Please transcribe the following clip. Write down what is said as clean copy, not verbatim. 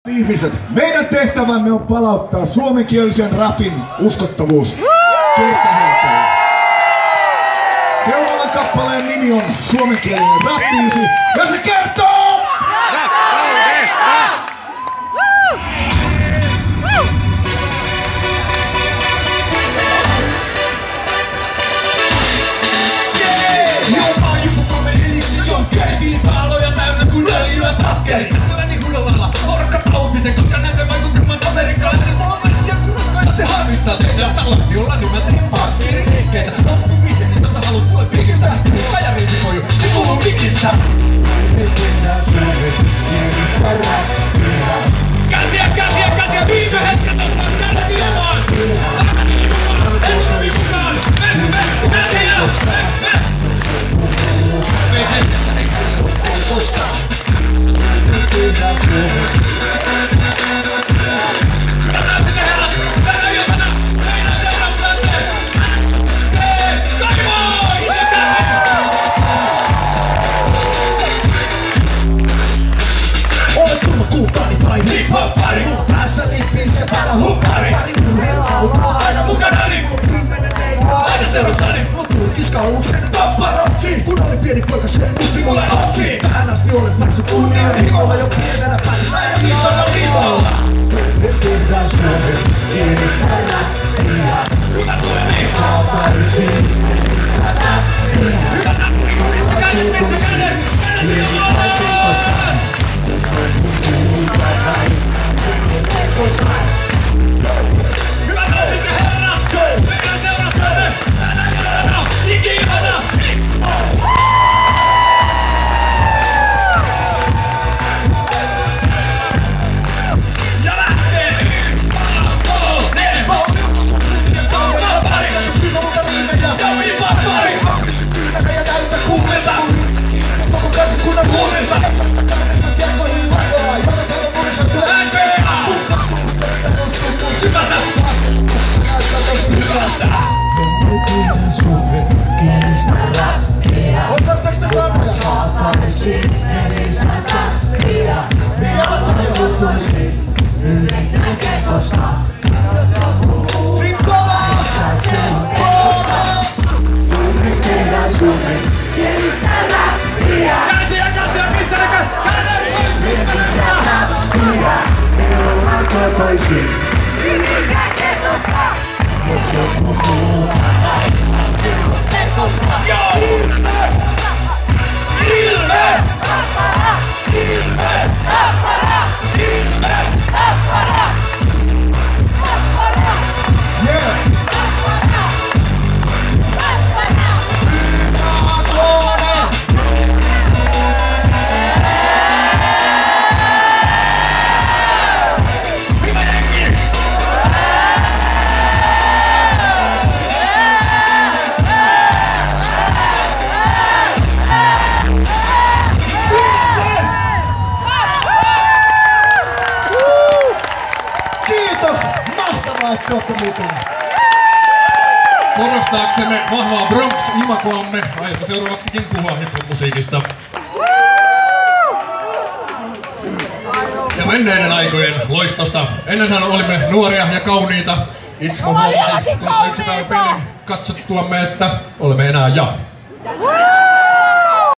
Ihmiset, meidän tehtävämme on palauttaa suomenkielisen rapin uskottavuus kertaheittoon. Seuraavan kappaleen nimi on suomenkielinen rap-biisi ja se kertoo rakkaudesta! Koska näemme vaikuttamaan amerikkalaisen suomalaisia kuuloskoja se harmittaa tehdään tällaisia olla nimeltä pankkiiriliikkeitä. Loppu bisneksi, jos sä haluut mulle pikistä. Kajariisi koju, se kuuluu mikistä. Käsiä, viime hetket ottaa tänne ilmaan. En sovi mukaan, Hip-hoppari, päässä lippissä päällä huppari. Pari urheilla laulaa aina mukanani. Mun 10 teitä aina seurastani. Mun turkiskauluksen paparazzi. Kun olin pieni poika se uski mulle otsi. Tähän asti olet maksu kunnianhimolla. Jo pienenä päässä ja isona viivalla. Me tehdään Suomen kielistä räppiä. Hyvä toimi. Saataisin räppiä. Korostaaksemme vahvaa Bronx-imagoamme, aiomme seuraavaksikin puhua hip-hop-musiikista. Ja menneiden aikojen loistosta. Ennenhän olimme nuoria ja kauniita. Itse huomasin tuossa yksi päivä pelin katsottuamme, että olemme enää ja.